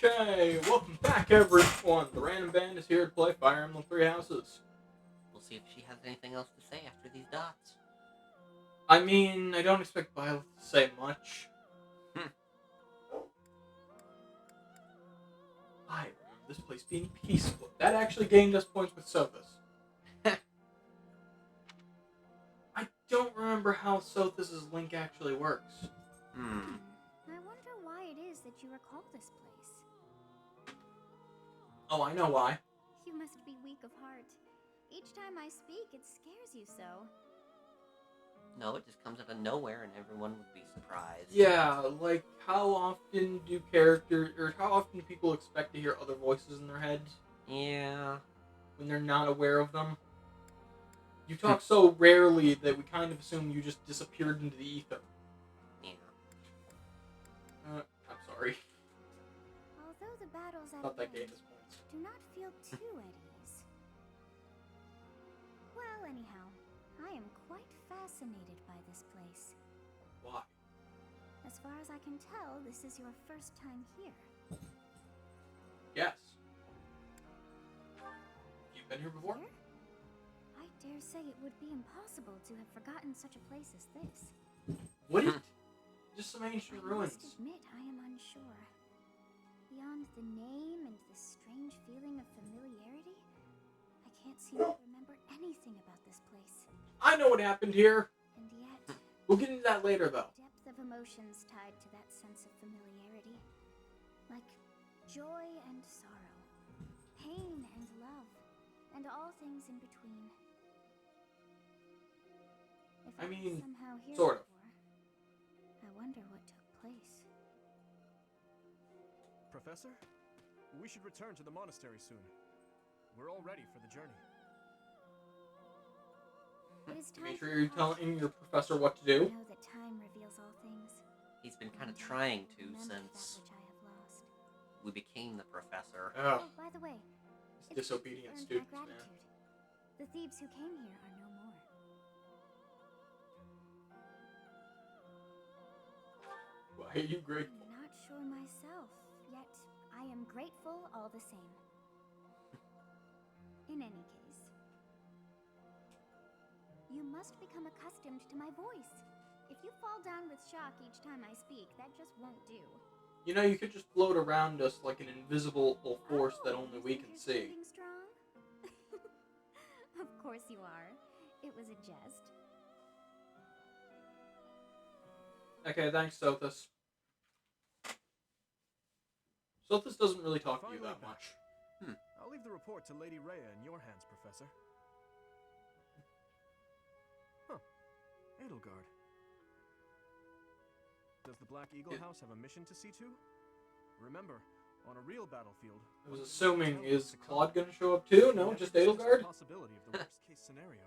Okay, welcome back everyone. The Random Band is here to play Fire Emblem Three Houses. We'll see if she has anything else to say after these dots. I mean, I don't expect Violet to say much. I remember this place being peaceful. That actually gained us points with Sothis. I don't remember how Sothis' link actually works. I wonder why it is that you recall this place. Oh, I know why. You must be weak of heart. Each time I speak, it scares you so. No, it just comes out of nowhere and everyone would be surprised. Yeah, like how often do how often do people expect to hear other voices in their heads Yeah. when they're not aware of them? You talk so rarely that we kind of assume you just disappeared into the ether. Yeah. I'm sorry. Although the battles at Thought that hand gave us points. do not feel too at ease. Well, anyhow, I am quite fascinated by this place. Why? As far as I can tell, this is your first time here. Yes. You've been here before? Here? I dare say it would be impossible to have forgotten such a place as this. What is it? Just some ancient I ruins. must admit, I am unsure. Beyond the name and this strange feeling of familiarity, I can't seem to remember anything about this place. I know what happened here. And yet, We'll get into that later, though. depth of emotions tied to that sense of familiarity. Like joy and sorrow, pain and love, and all things in between. If I mean, somehow here sort of. before, I wonder what took place. Professor, we should return to the monastery soon. We're all ready for the journey. It is time Make for sure you're departure. telling your professor what to I do. know that time reveals all things. He's been kind of and I trying to remember since that which I have lost. we became the professor. Oh, Oh, by the way, these disobedient earned students, my man. gratitude. The thieves who came here are no more. Why are you grateful? I'm not sure myself, yet I am grateful all the same. In any case, you must become accustomed to my voice. If you fall down with shock each time I speak, that just won't do. You know, you could just float around us like an invisible force that only you we think can you're see. standing strong? Of course you are. It was a jest. Okay, thanks, Sothis. Sothis doesn't really talk to you Finally that back. much. I'll leave the report to Lady Rhea in your hands, Professor. Huh. Edelgard. Does the Black Eagle House have a mission to see to? Remember, on a real battlefield... I was assuming, is Claude gonna show up too? No, just Edelgard? The possibility of the worst-case scenario.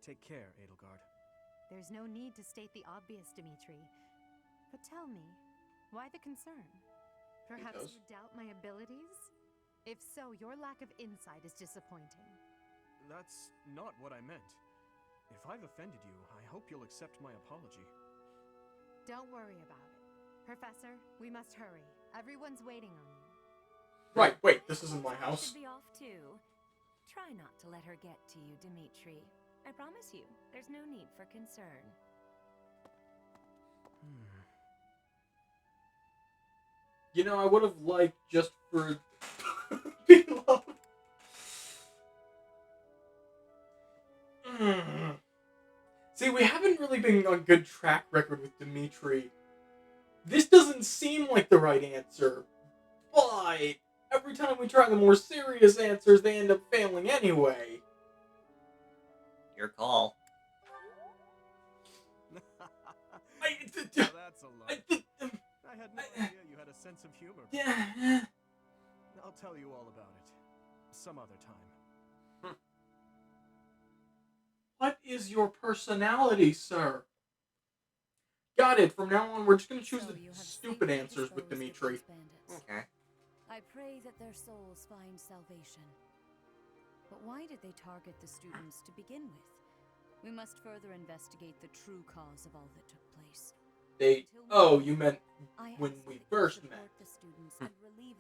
Take care, Edelgard. There's no need to state the obvious, Dimitri. But tell me, why the concern? Perhaps Because- you doubt my abilities? If so, your lack of insight is disappointing. That's not what I meant. If I've offended you, I hope you'll accept my apology. Don't worry about it. Professor, we must hurry. Everyone's waiting on you. Right, wait, this isn't my I house. should be off too. Try not to let her get to you, Dimitri. I promise you, there's no need for concern. You know, I would have liked just for beloved. See, we haven't really been on good track record with Dimitri. This doesn't seem like the right answer, but every time we try the more serious answers, they end up failing anyway. Your call. That's a lot. I had no idea you had a sense of humor. Yeah. I'll tell you all about it. Some other time. What is your personality, sir? Got it. From now on, we're just gonna choose So the you have stupid safely answers with disposed of Dimitri. these bandits. Okay. I pray that their souls find salvation. But why did they target the students to begin with? We must further investigate the true cause of all that took place. They. Oh, you meant I when ask we that you first support met. the students and relieve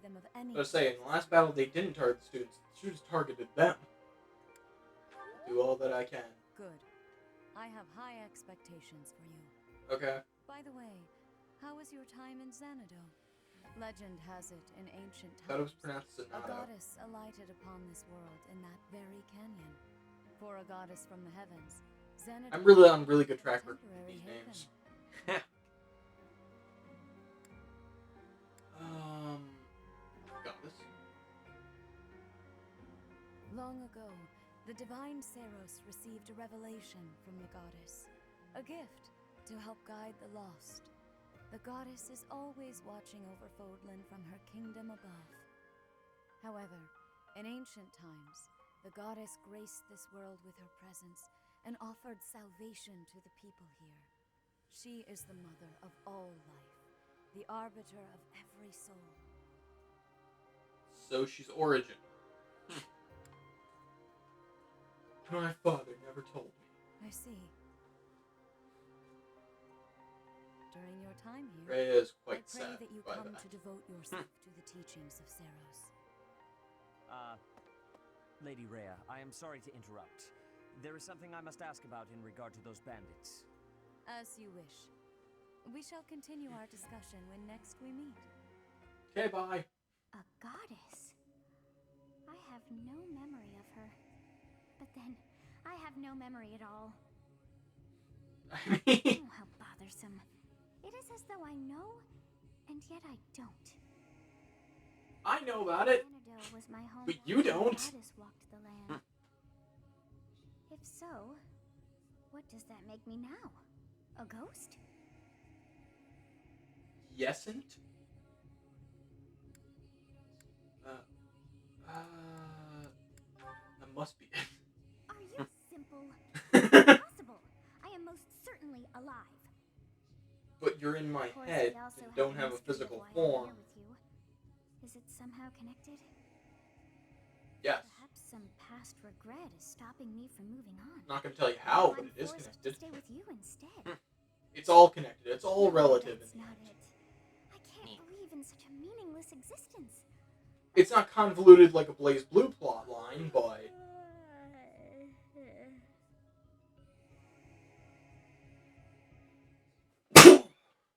I was saying, in the last battle, they didn't target the students. The students targeted them. I'll do all that I can. Good. I have high expectations for you. Okay. By the way, how was your time in Xanadu? Legend has it in ancient Thought it was times, pronounced a Sonata. goddess alighted upon this world in that very canyon. For a goddess from the heavens, Xanadu I'm really on really good was a track record with temporary these haven. names. Goddess. Long ago, the divine Seros received a revelation from the goddess, a gift to help guide the lost. The goddess is always watching over Fodlan from her kingdom above. However, in ancient times, the goddess graced this world with her presence and offered salvation to the people here. She is the mother of all life, the arbiter of every soul. So she's Origin. My father never told me. I see. During your time here, Rhea is I quite pray sad that you by come that. to devote yourself to the teachings of Seros. Lady Rhea, I am sorry to interrupt. There is something I must ask about in regard to those bandits. As you wish. We shall continue our discussion when next we meet. Okay, bye. A goddess? I have no memory of her. But then, I have no memory at all. I mean, Oh, how bothersome. It is as though I know, and yet I don't. I know about it. Xanadu was my home. But you don't. The goddess walked the land. If so, what does that make me now? A ghost? Yesn't? That must be it. Are you simple? Impossible. I am most certainly alive. But you're in my Of course, head we also and don't the have a mystery of physical why I'm form. here with you. Is it somehow connected? Yes. Perhaps some past regret is stopping me from moving on. I'm not going to tell you how, So but I'm it is forced connected. to stay with you instead. It's all connected. It's all No, relative that's in the not end. it. I can't believe in such a meaningless existence. It's not convoluted like a Blaze Blue plot line, but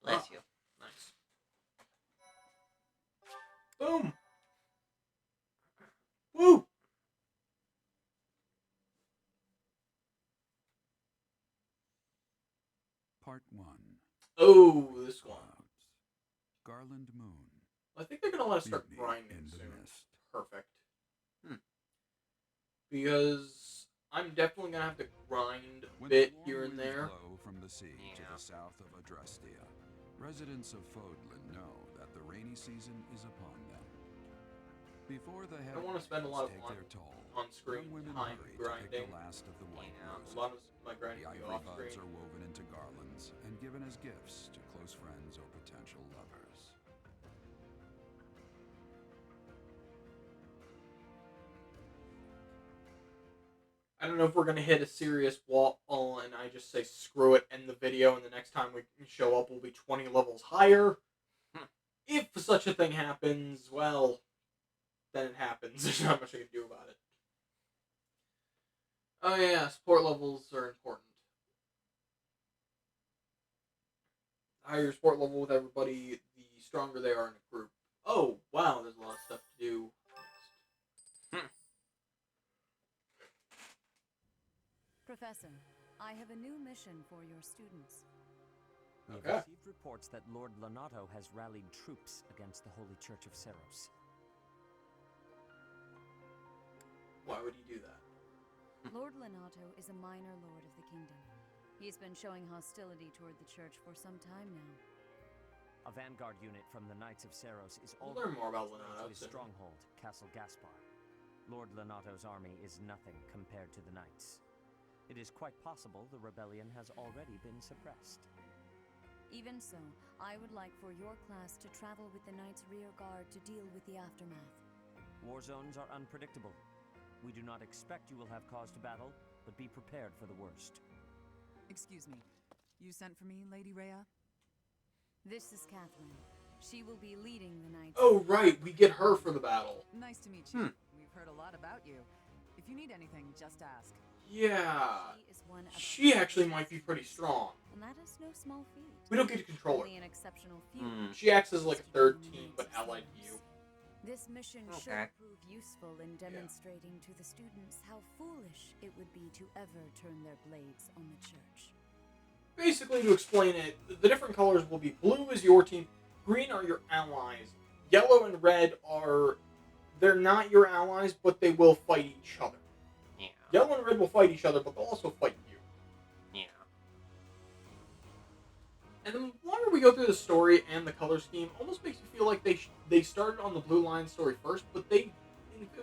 Bless you. nice. Boom. Woo. Part 1. Oh, this one. Clouds. Garland Moon. I think they're gonna let us start Mutiny grinding in the soon. mist. Perfect. Because I'm definitely gonna have to grind a When bit the warm here and winds there. blow from the sea to Yeah. the south of Adrastia, residents of Fodlan know that the rainy season is upon them. Before the heavy wanna spend a rains lot of take on- their toll, on-screen young women time hurry to pick grinding. the last of the white Yeah. A roses. lot of my The grinding will be ivory off buds screen. are woven into garlands and given as gifts to close friends or potential lovers. I don't know if we're gonna hit a serious wall and I just say screw it, end the video, and the next time we show up will be 20 levels higher. If such a thing happens, well, then it happens. There's not much I can do about it. Oh yeah, support levels are important. The higher your support level with everybody, the stronger they are in a group. Oh, wow, there's a lot of stuff to do next. Professor, I have a new mission for your students. We have Okay. received reports that Lord Lonato has rallied troops against the Holy Church of Seros. Why would he do that? Lord Lonato is a minor lord of the kingdom. He's been showing hostility toward the church for some time now. A vanguard unit from the Knights of Seros is We'll already learn more about to Lonato his soon. stronghold, Castle Gaspar. Lord Lonato's army is nothing compared to the Knights. It is quite possible the rebellion has already been suppressed. Even so, I would like for your class to travel with the Knights' rear guard to deal with the aftermath. War zones are unpredictable. We do not expect you will have cause to battle, but be prepared for the worst. Excuse me. You sent for me, Lady Rhea? This is Catherine. She will be leading the Knights Oh, right, we get her for the battle. Nice to meet you. We've heard a lot about you. If you need anything, just ask. Yeah. She is one of She our actually might be pretty strong. and that is no small feat. We don't get to control her. Only an exceptional few. She acts as like a third team, but allied to you. This mission Okay. should prove useful in demonstrating to the students how foolish it would be to ever turn their blades on the church. Basically, to explain it, the different colors will be blue is your team, green are your allies, yellow and red are... They're not your allies, but they will fight each other. Yeah. Yellow and red will fight each other, but they'll also fight you. Yeah. And the longer we go through the story and the color scheme, almost makes you feel like they started on the Blue Lion story first, but it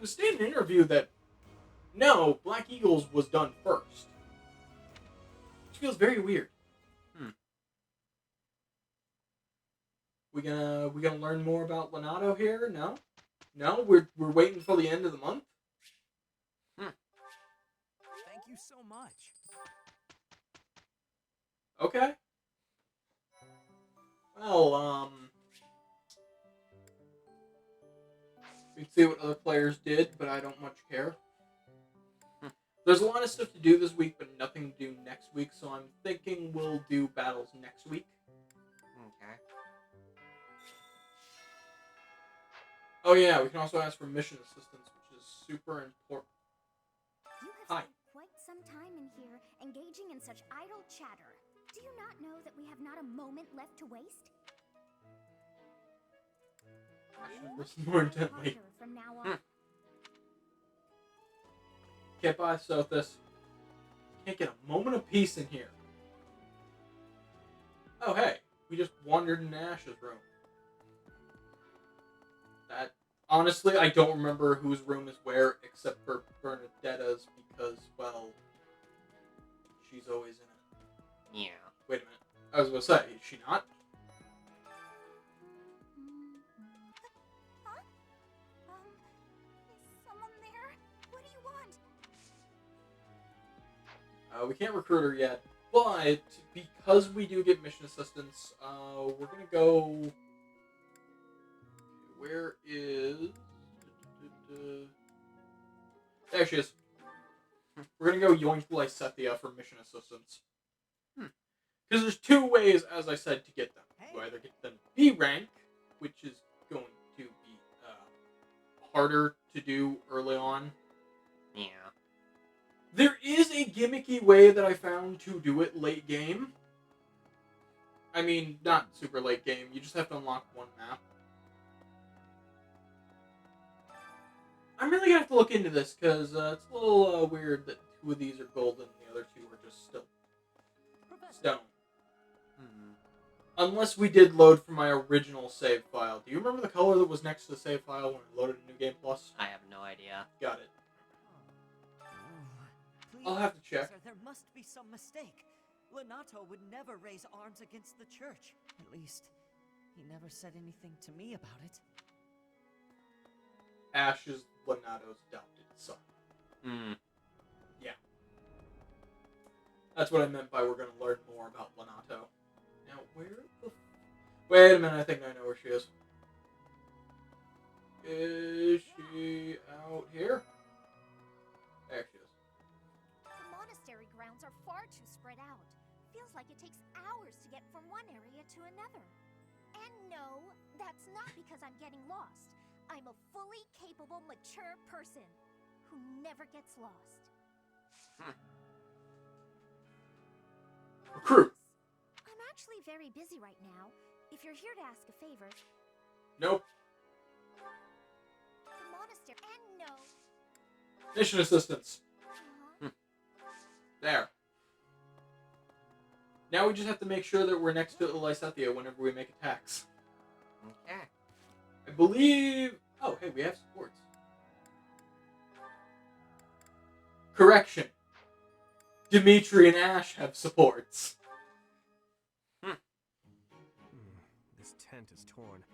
was stated in an interview that no, Black Eagles was done first. Which feels very weird. We gonna learn more about Lonato here? No? No? We're waiting for the end of the month? Thank you so much. Okay. Well, we can see what other players did, but I don't much care. There's a lot of stuff to do this week, but nothing to do next week, so I'm thinking we'll do battles next week. Okay. Oh yeah, we can also ask for mission assistance, which is super important. You have Hi. spent quite some time in here, engaging in such idle chatter. Do you not know that we have not a moment left to waste? I should listen more intently. Harder from now on. Can't buy Sothis. Can't get a moment of peace in here. Oh hey, we just wandered into Ash's room. That honestly, I don't remember whose room is where, except for Bernadetta's, because well, she's always in it. Yeah. Wait a minute, I was gonna say, is she not? Huh? Is someone there? What do you want? We can't recruit her yet, but because we do get mission assistance, we're gonna go. Where is? There she is. We're gonna go yoink Lysethia for mission assistance. Because there's two ways, as I said, to get them. You either get them B rank, which is going to be harder to do early on. Yeah. There is a gimmicky way that I found to do it late game. I mean, not super late game. You just have to unlock one map. I'm really gonna have to look into this because it's a little weird that two of these are golden and the other two are just still stone. Unless we did load from my original save file. Do you remember the color that was next to the save file when I loaded New Game Plus? I have no idea. Got it. Please, I'll have to check. Sir, there must be some mistake. Lonato would never raise arms against the church. At least, he never said anything to me about it. Ash is Lonato's adopted son. Yeah. That's what I meant by we're going to learn more about Lonato. Now, where the... Wait a minute, I think I know where she is. Is she out here? There she is. The monastery grounds are far too spread out. Feels like it takes hours to get from one area to another. And no, that's not because I'm getting lost. I'm a fully capable, mature person who never gets lost. Recruit. I'm actually very busy right now. If you're here to ask a favor, Nope. the monastery... And no. Mission assistance. There. Now we just have to make sure that we're next to Lysethia whenever we make attacks. Okay. I believe... Oh, hey, we have supports. Correction. Dimitri and Ash have supports. This tent is torn.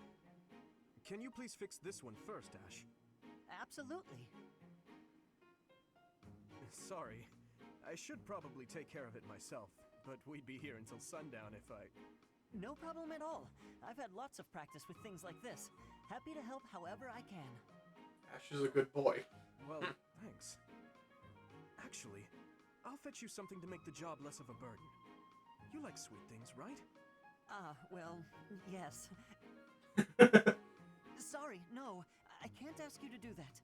Can you please fix this one first, Ash? Absolutely. Sorry. I should probably take care of it myself, but we'd be here until sundown if I... No problem at all. I've had lots of practice with things like this. Happy to help however I can. Ash is a good boy. Well, thanks. Actually, I'll fetch you something to make the job less of a burden. You like sweet things, right? Well, yes. Sorry, no. I can't ask you to do that.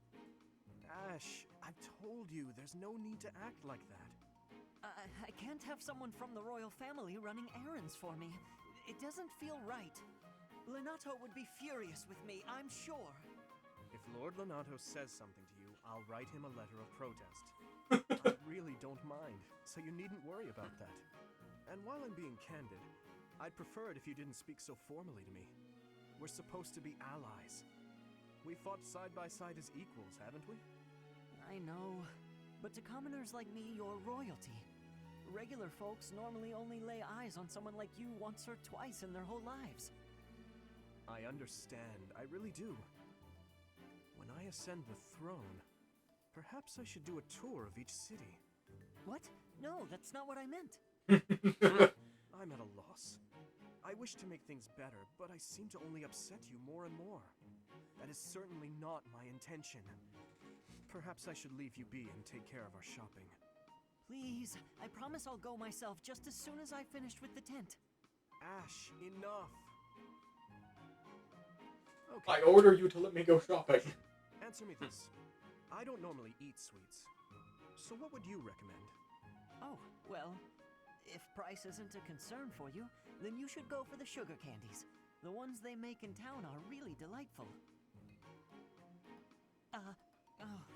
Ash, I've told you, there's no need to act like that. I can't have someone from the royal family running errands for me. It doesn't feel right. Lenato would be furious with me, I'm sure. If Lord Lenato says something to you, I'll write him a letter of protest. I really don't mind, so you needn't worry about that. And while I'm being candid, I'd prefer it if you didn't speak so formally to me. We're supposed to be allies. We fought side by side as equals, haven't we? I know, but to commoners like me, you're royalty. Regular folks normally only lay eyes on someone like you once or twice in their whole lives. I understand, I really do. When I ascend the throne, perhaps I should do a tour of each city. What? No, that's not what I meant. I'm at a loss. I wish to make things better, but I seem to only upset you more and more. That is certainly not my intention. Perhaps I should leave you be and take care of our shopping. Please, I promise I'll go myself just as soon as I've finished with the tent. Ash, enough! I order you to let me go shopping. Answer me this. I don't normally eat sweets. So what would you recommend? Oh, well, if price isn't a concern for you, then you should go for the sugar candies. The ones they make in town are really delightful.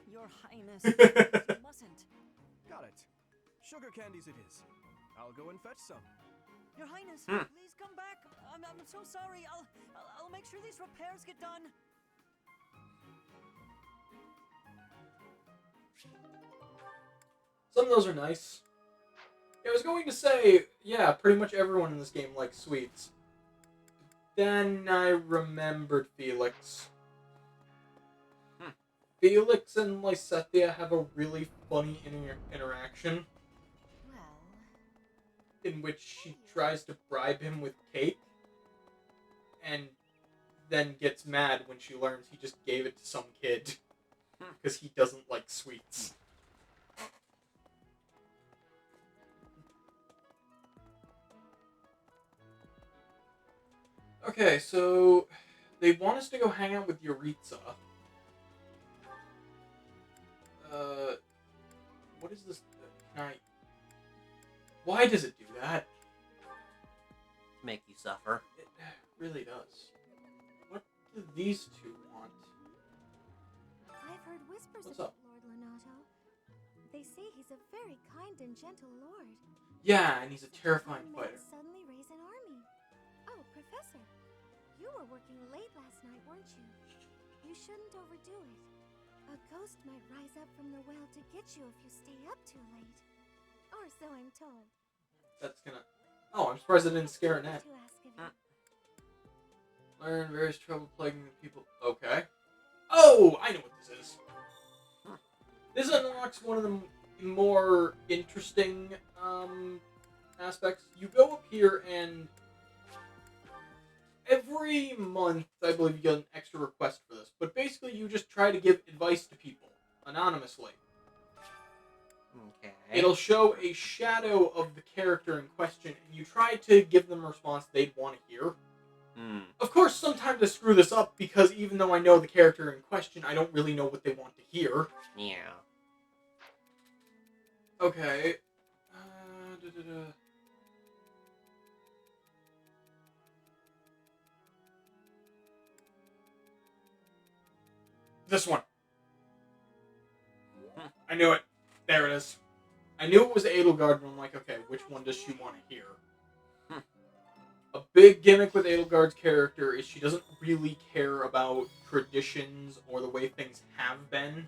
Your Highness, you mustn't. Got it. Sugar candies it is. I'll go and fetch some. Your Highness, please come back. I'm so sorry. I'll make sure these repairs get done. Some of those are nice. I was going to say, yeah, pretty much everyone in this game likes sweets. Then I remembered Felix. Felix and Lysethia have a really funny interaction. Well, In which she tries to bribe him with cake. And then gets mad when she learns he just gave it to some kid. Because he doesn't like sweets. Okay, so they want us to go hang out with Yuritsa. What is this? Why does it do that? Make you suffer. It really does. What do these two want? I've heard whispers What's about up? Lord Lenato. They say he's a very kind and gentle lord. Yeah, and he's a terrifying One man fighter. suddenly raise an army. Oh, Professor, you were working late last night, weren't you? You shouldn't overdo it. A ghost might rise up from the well to get you if you stay up too late. Or so I'm told. That's gonna... Oh, I'm surprised I didn't scare Annette. To ask of you. Learn various trouble plaguing the people. Okay. Oh, I know what this is. This unlocks one of the more interesting aspects. You go up here and every month, I believe you get an extra request for this. But basically, you just try to give advice to people anonymously. Okay. It'll show a shadow of the character in question, and you try to give them a response they'd want to hear. Of course, sometimes I screw this up because even though I know the character in question, I don't really know what they want to hear. Yeah. Okay. This one. I knew it. There it is. I knew it was Edelgard, and I'm like, okay, which one does she want to hear? A big gimmick with Edelgard's character is she doesn't really care about traditions or the way things have been.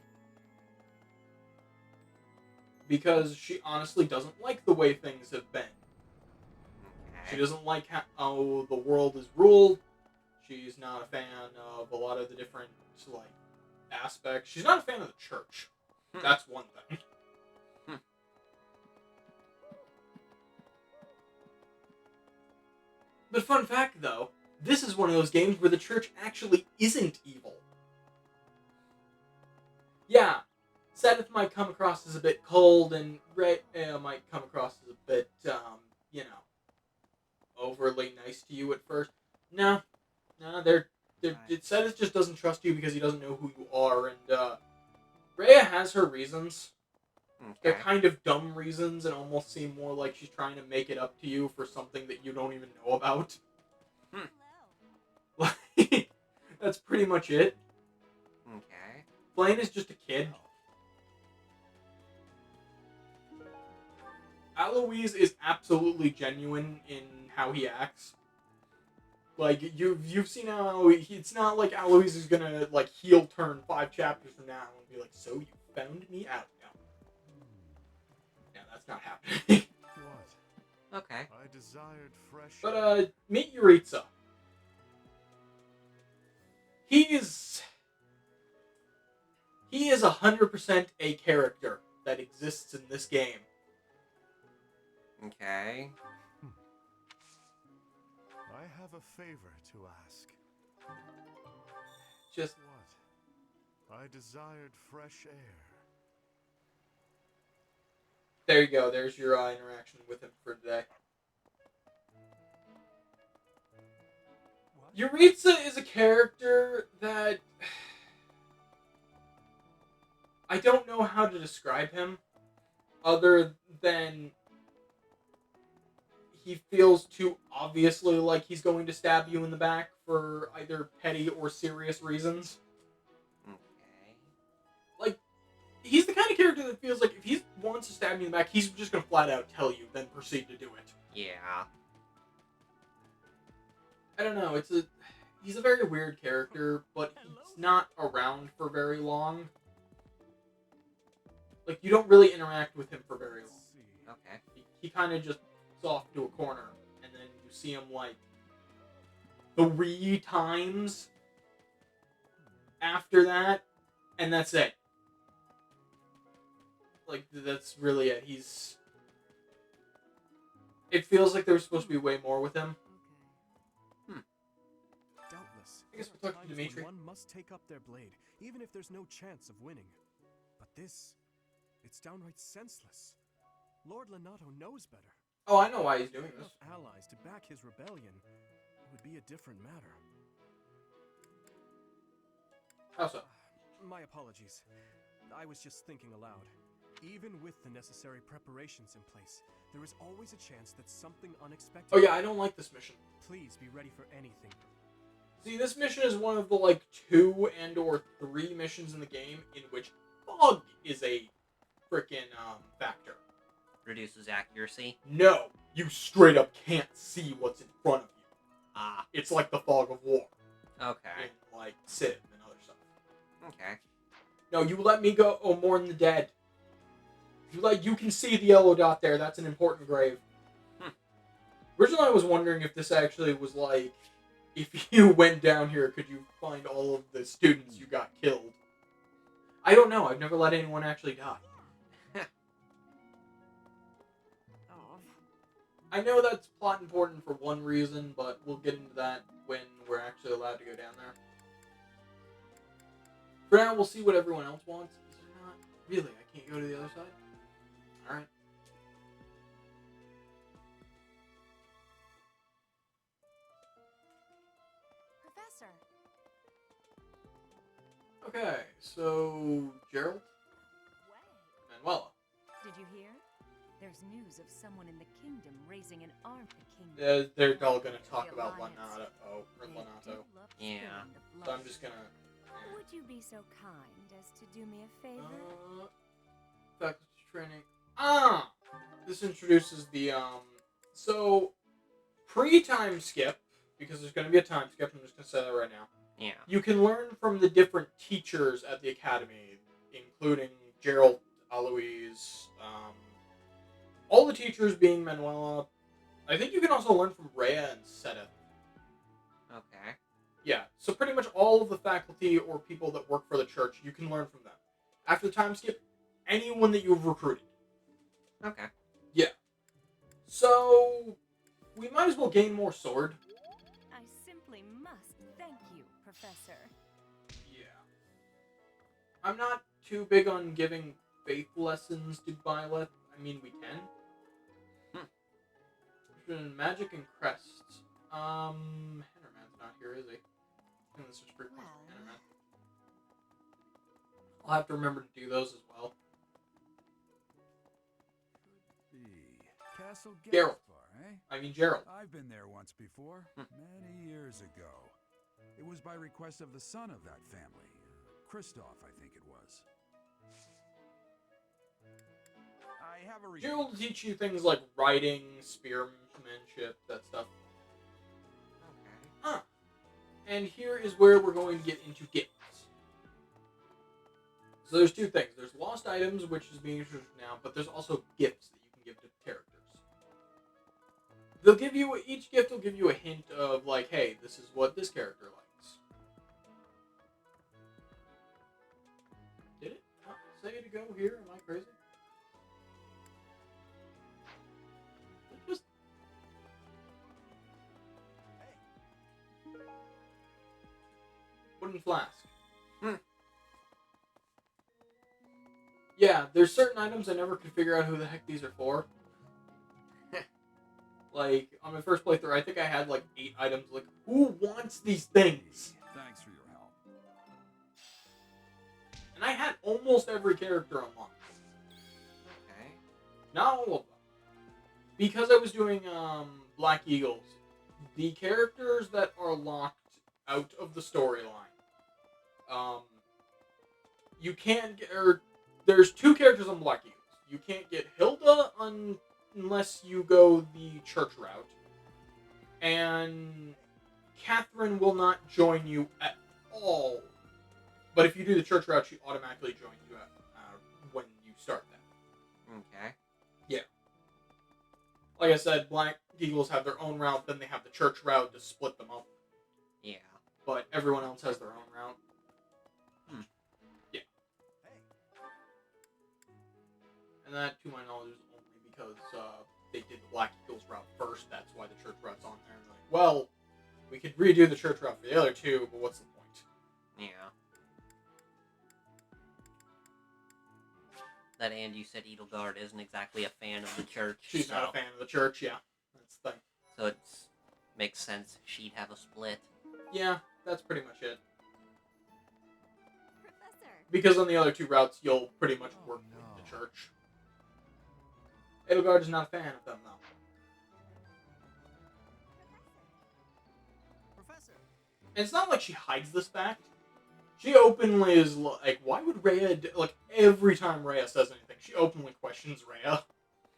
Because she honestly doesn't like the way things have been. She doesn't like how the world is ruled. She's not a fan of a lot of the different, like, aspects. She's not a fan of the church. That's one thing. But fun fact, though, this is one of those games where the church actually isn't evil. Yeah, Seth might come across as a bit cold, and Ray might come across as a bit, overly nice to you at first. No, Seth just doesn't trust you because he doesn't know who you are, and Rhea has her reasons. Okay. They're kind of dumb reasons and almost seem more like she's trying to make it up to you for something that you don't even know about. Like, that's pretty much it. Okay. Blaine is just a kid. Aloise is absolutely genuine in how he acts. Like, you've seen how it's not like Aloise is gonna, like, heel turn 5 chapters from now and be like, so you found me out. No, that's not happening. What? Okay. I desired fresh. But, meet Yuritsa. He is 100% a character that exists in this game. Okay. I have a favor to ask. Just What? I desired fresh air. there you go. There's your interaction with him for today. Yuritsa is a character that I don't know how to describe him other than he feels too obviously like he's going to stab you in the back for either petty or serious reasons. Okay. Like, he's the kind of character that feels like if he wants to stab you in the back, he's just going to flat out tell you, then proceed to do it. Yeah. I don't know, he's a very weird character, but he's not around for very long. Like, you don't really interact with him for very long. Let's see. Okay. He kind of just goes off to a corner, and then you see him, like, 3 times after that, and that's it. Like, that's really it. It feels like there was supposed to be way more with him. Doubtless. I guess there we'll are talk to times Dimitri. when one must take up their blade, even if there's no chance of winning. But this, it's downright senseless. Lord Lenato knows better. Oh, I know why he's doing If this. enough allies to back his rebellion, it would be a different matter. How so? My apologies. I was just thinking aloud. Even with the necessary preparations in place, there is always a chance that something unexpected. Oh yeah, I don't like this mission. Please be ready for anything. See, this mission is one of the, like, 2 and or 3 missions in the game in which fog is a frickin' factor. Reduces accuracy. No, you straight up can't see what's in front of you. Ah. It's like the fog of war Okay. in, like, Civ and other stuff. Okay. No, you let me go. Oh, Mourn the Dead. You can see the yellow dot there. That's an important grave. Originally, I was wondering if this actually was like, if you went down here, could you find all of the students you got killed? I don't know. I've never let anyone actually die. I know that's plot important for one reason, but we'll get into that when we're actually allowed to go down there. For now, we'll see what everyone else wants. Is there not? Really? I can't go to the other side? Alright. Professor, Okay, so Gerald? Manuela. Did you hear? There's news of someone in the kingdom raising an army. The kingdom. They're all gonna talk The about alliance. Lenato. Or They do Lenato. love Yeah. spilling the So I'm blood. just gonna... Would you be so kind as to do me a favor? Faculty training. Ah! This introduces the, So, pre-time skip, because there's gonna be a time skip, I'm just gonna say that right now. Yeah. You can learn from the different teachers at the academy, including Gerald, Aloise, all the teachers being Manuela. I think you can also learn from Rhea and Seta. Okay. Yeah, so pretty much all of the faculty or people that work for the church, you can learn from them. After the time skip, anyone that you've recruited. Okay. So, we might as well gain more sword. I simply Professor. Yeah. I'm not too big on giving faith lessons to Byleth. I mean, we can. Magic and crests. Hennerman's not here, is he? And this is free points for Hennerman. I'll have to remember to do those as well. The Castle Geralt. Gaspar, eh? I mean, Gerald. I've been there once before, many years ago. It was by request of the son of that family. Christoph, I think it was. I have a Gerald will teach you things like writing, spearmanship, that stuff. Okay. Huh. And here is where we're going to get into gifts. So there's two things. There's lost items, which is being introduced now, but there's also gifts that you can give to characters. They'll give you, each gift will give you a hint of, like, hey, this is what this character likes. Did it not say to go here? Am I crazy? It just... Wooden flask. Yeah, there's certain items I never could figure out who the heck these are for. Like, on my first playthrough, I think I had like 8 items. Like, who wants these things? Thanks for your help. And I had almost every character unlocked. Okay. Not all of them. Because I was doing Black Eagles, the characters that are locked out of the storyline, you can't get... There's 2 characters on Black Eagles. You can't get Hilda unless you go the church route. And Catherine will not join you at all. But if you do the church route, she automatically joins you when you start that. Okay. Yeah. Like I said, Black Eagles have their own route, then they have the church route to split them up. Yeah. But everyone else has their own route. Yeah. And that, to my knowledge, is only because they did the Black Eagles route first. That's why the church route's on there. And they're like, well, we could redo the church route for the other 2, but what's the point? Yeah. That and you said Edelgard isn't exactly a fan of the church. She's not a fan of the church, yeah. That's the thing. So it makes sense she'd have a split. Yeah, that's pretty much it. Professor. Because on the other 2 routes, you'll pretty much work with the church. Edelgard is not a fan of them, though. Professor. And it's not like she hides this fact. She openly is like, why would Rhea like, every time Rhea says anything, she openly questions Rhea.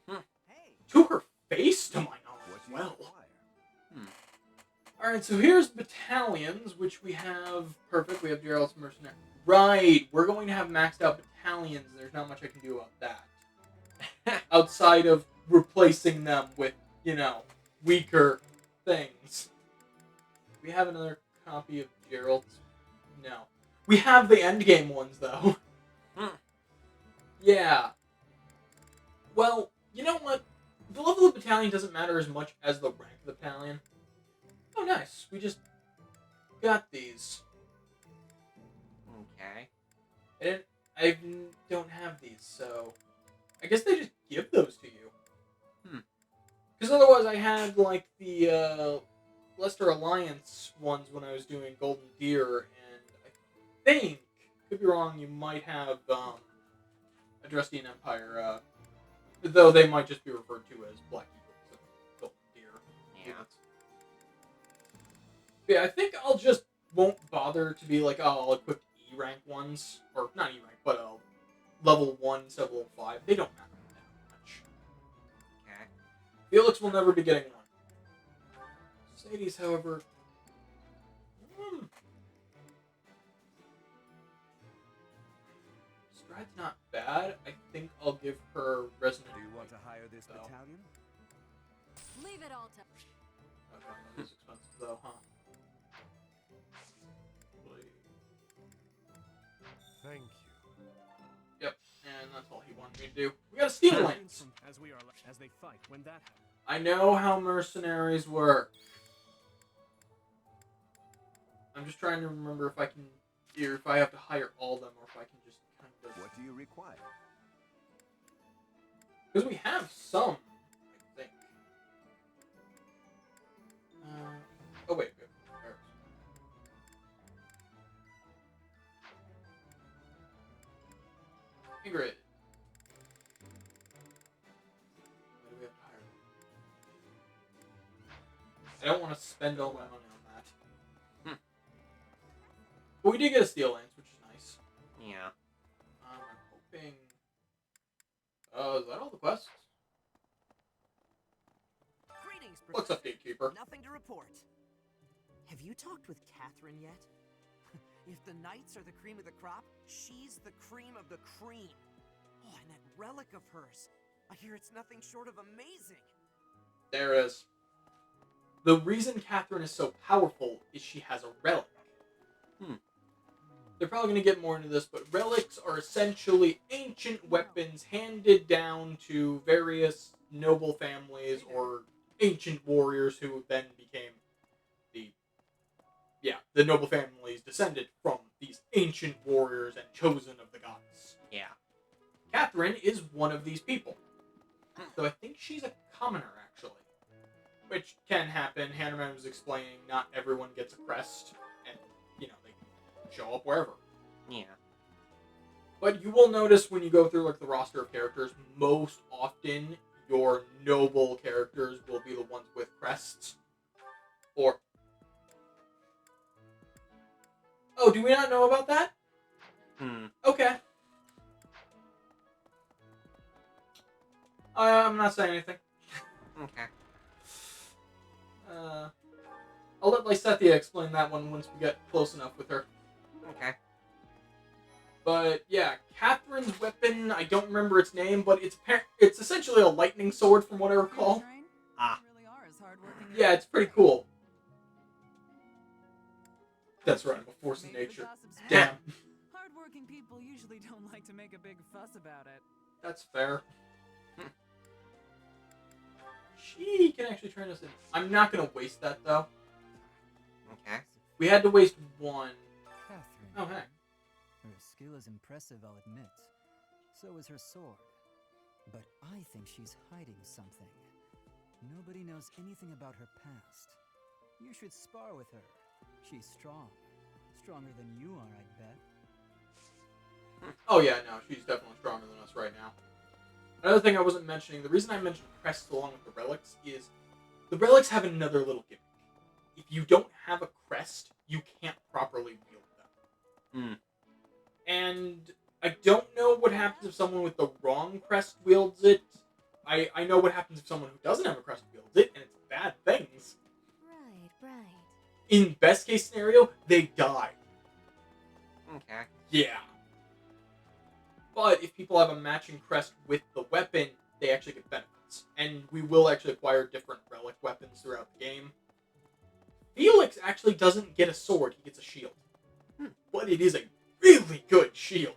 Hey. To her face, to my knowledge, as well. Alright, so here's battalions, which we have... Perfect, we have Gerald's mercenary. Right, we're going to have maxed out battalions, and there's not much I can do about that. Outside of replacing them with, you know, weaker things. We have another copy of Gerald's. No. We have the endgame ones, though. Yeah. Well, you know what? The level of the battalion doesn't matter as much as the rank of the battalion. Oh, nice. We just got these. Okay. I don't have these, so... I guess they just give those to you. Because otherwise I had, like, the Leicester Alliance ones when I was doing Golden Deer, and I think, could be wrong, you might have Adrestian Empire, though they might just be referred to as Black Eagles and Golden Deer. Yeah. Yeah, I think I'll just won't bother to be like, oh, I'll equip E-rank ones, or not E-rank, but level 1 instead of level 5. They don't matter that much. Okay. Felix will never be getting one. Sadie's, however... Stride's not bad. I think I'll give her Resonant. Do you want to hire this So. battalion? Leave it all to. Okay, that is expensive though, huh? Thank you. Yep, and that's all he wanted me to do. We got a Steel Lance! As we are, as they fight, when that happens. I know how mercenaries work. I'm just trying to remember if I can, or if I have to hire all of them, or if I can just kind of. What do you require? Because we have some, I think. Oh wait, good. Ingrid. Why do we have to hire them? I don't want to spend all my money on that. But we did get a steel lance, which is nice. Yeah. I'm hoping. Is that all the quests? Greetings, What's up, Gatekeeper? Nothing to report. Have you talked with Catherine yet? If the knights are the cream of the crop, she's the cream of the cream. Oh, and that relic of hers. I hear it's nothing short of amazing. There is. The reason Catherine is so powerful is she has a relic. They're probably going to get more into this, but relics are essentially ancient weapons handed down to various noble families or ancient warriors who then became the noble families descended from these ancient warriors and chosen of the gods. Yeah. Catherine is one of these people. So I think she's a commoner, actually. Which can happen. Hanneman was explaining not everyone gets a crest, and, they show up wherever. Yeah. But you will notice when you go through, like, the roster of characters, most often your noble characters will be the ones with crests. Or... Oh, do we not know about that? Okay. I'm not saying anything. Okay. I'll let Lysethia explain that one once we get close enough with her. Okay. But yeah, Catherine's weapon, I don't remember its name, but it's essentially a lightning sword from what I recall. Ah. You really are as hardworking as Yeah, it's pretty cool. That's right, I'm a force of Maybe the nature. gossips were Damn. right. Hardworking people usually don't like to make a big fuss about it. That's fair. She can actually turn us in. I'm not going to waste that, though. Okay. We had to waste one. Catherine. Oh, hey. Her skill is impressive, I'll admit. So is her sword. But I think she's hiding something. Nobody knows anything about her past. You should spar with her. She's strong. Stronger than you are, I'd bet. Oh, yeah, no, she's definitely stronger than us right now. Another thing I wasn't mentioning, the reason I mentioned crests along with the relics is the relics have another little gimmick. If you don't have a crest, you can't properly wield them. And I don't know what happens if someone with the wrong crest wields it. I know what happens if someone who doesn't have a crest wields it, and it's bad things. Right. In best case scenario, they die. Okay. Yeah. But if people have a matching crest with the weapon, they actually get benefits. And we will actually acquire different relic weapons throughout the game. Felix actually doesn't get a sword, he gets a shield. But it is a really good shield.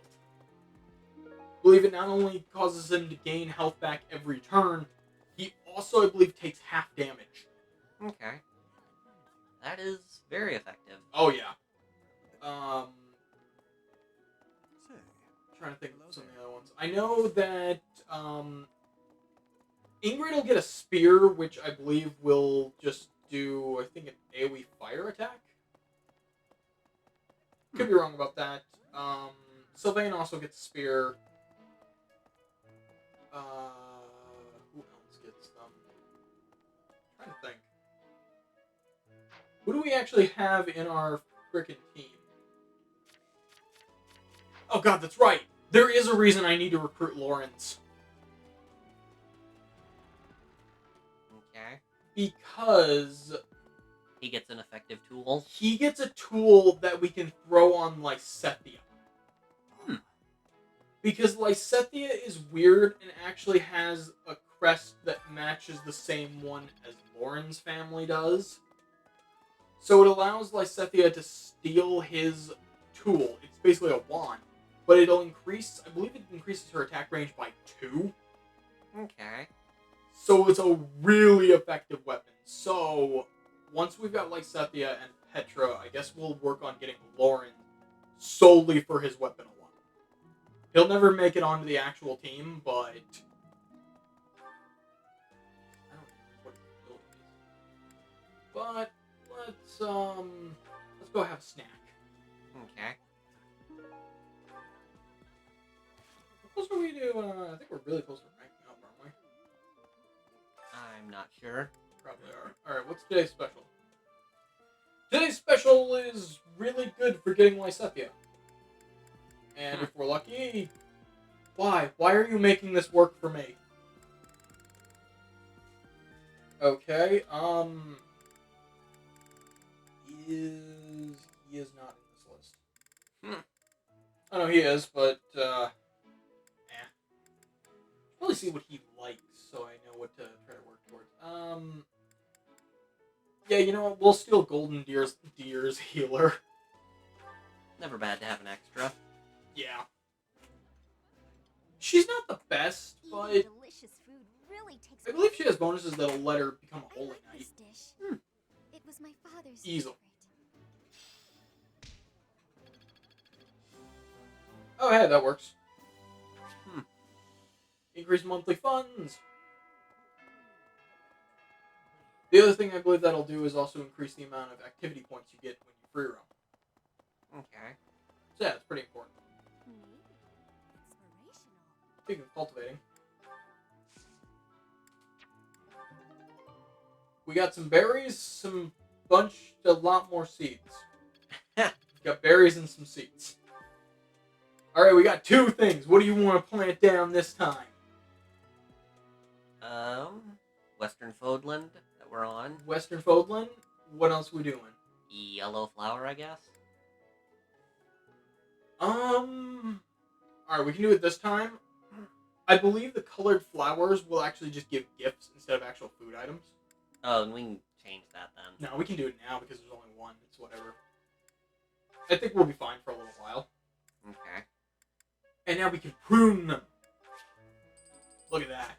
I believe it not only causes him to gain health back every turn, he also, I believe, takes half damage. Okay. That is very effective. Oh, yeah. Say, Trying to think of some of the other ones. I know that Ingrid will get a spear, which I believe will just do, I think, an AoE fire attack. Could be wrong about that. Sylvain also gets a spear. Who else gets them? I'm trying to think. Who do we actually have in our frickin' team? Oh god, that's right! There is a reason I need to recruit Lawrence. Okay. Because He gets an effective tool. he gets a tool that we can throw on Lysethia. Because Lysethia is weird and actually has a crest that matches the same one as Lauren's family does. So it allows Lysethia to steal his tool. It's basically a wand. But it'll increase, I believe it increases her attack range by 2. Okay. So it's a really effective weapon. So once we've got Lysethia and Petra, I guess we'll work on getting Lauren solely for his weapon alone. He'll never make it onto the actual team, but I don't know what his ability is. But let's go have a snack. Okay. How close are we to? I think we're really close to ranking up, aren't we? I'm not sure. Probably are. All right, what's today's special? Today's special is really good for getting Lysethia. And if we're lucky, why? Why are you making this work for me? Okay, he is not in this list. I know he is, but, Probably see what he likes, so I know what to try to work towards. Yeah, you know what? We'll steal Golden Deer's healer. Never bad to have an extra. Yeah. She's not the best, but Eating delicious food really takes I believe she has bonuses that'll let her become a I holy like knight. this dish. It was my father's Easily. favorite. Oh, hey, that works. Increase monthly funds. The other thing I believe that'll do is also increase the amount of activity points you get when you free roam. Okay. So yeah, it's pretty important. Inspirational. Speaking of cultivating, we got some berries, a lot more seeds. We got berries and some seeds. Alright, we got 2 things. What do you want to plant down this time? Western Fodland that we're on. Western Fodland? What else we doing? Yellow flower, I guess. Alright, we can do it this time. I believe the colored flowers will actually just give gifts instead of actual food items. Oh, and we can change that then. No, we can do it now because there's only one. It's whatever. I think we'll be fine for a little while. Okay. And now we can prune them. Look at that.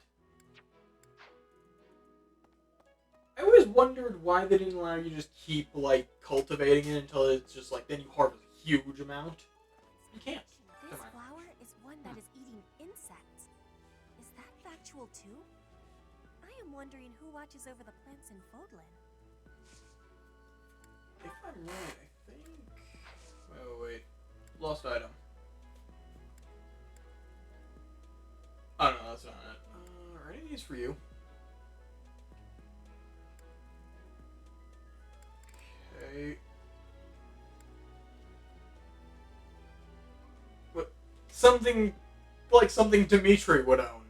I always wondered why they didn't allow you to just keep, like, cultivating it until it's just, like, then you harvest a huge amount. You can't. This flower is one that is eating insects. Is that factual too? I am wondering who watches over the plants in Fodlan. If I'm right, I think... Wait. Lost item. Oh, no, that's not it. Are any of these for you? Okay. What? Something Dimitri would own.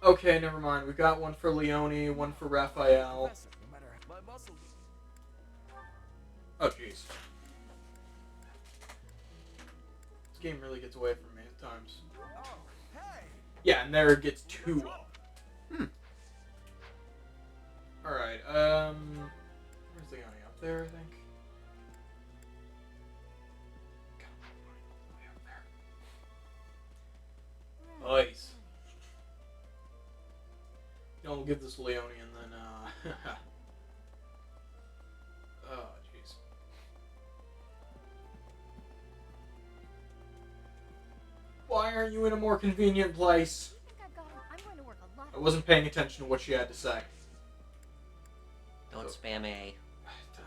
Okay, never mind. We got one for Leone, one for Raphael. Oh, jeez. This game really gets away from me at times. Yeah, and there it gets 2 up. Alright, where's Leone? Up there, I think? Way up there. Nice. You know, we'll give this Leone and then, oh, jeez. Why aren't you in a more convenient place? I think I've got him. I'm going to work a lot. I wasn't paying attention to what she had to say. Don't spam A.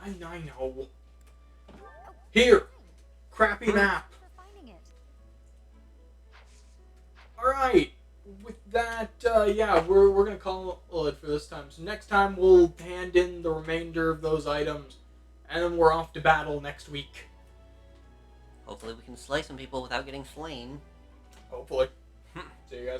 I know. Here! Crappy map! For finding it. Alright! With that, yeah, we're gonna call it for this time. So next time we'll hand in the remainder of those items, and then we're off to battle next week. Hopefully we can slay some people without getting slain. Hopefully. See you guys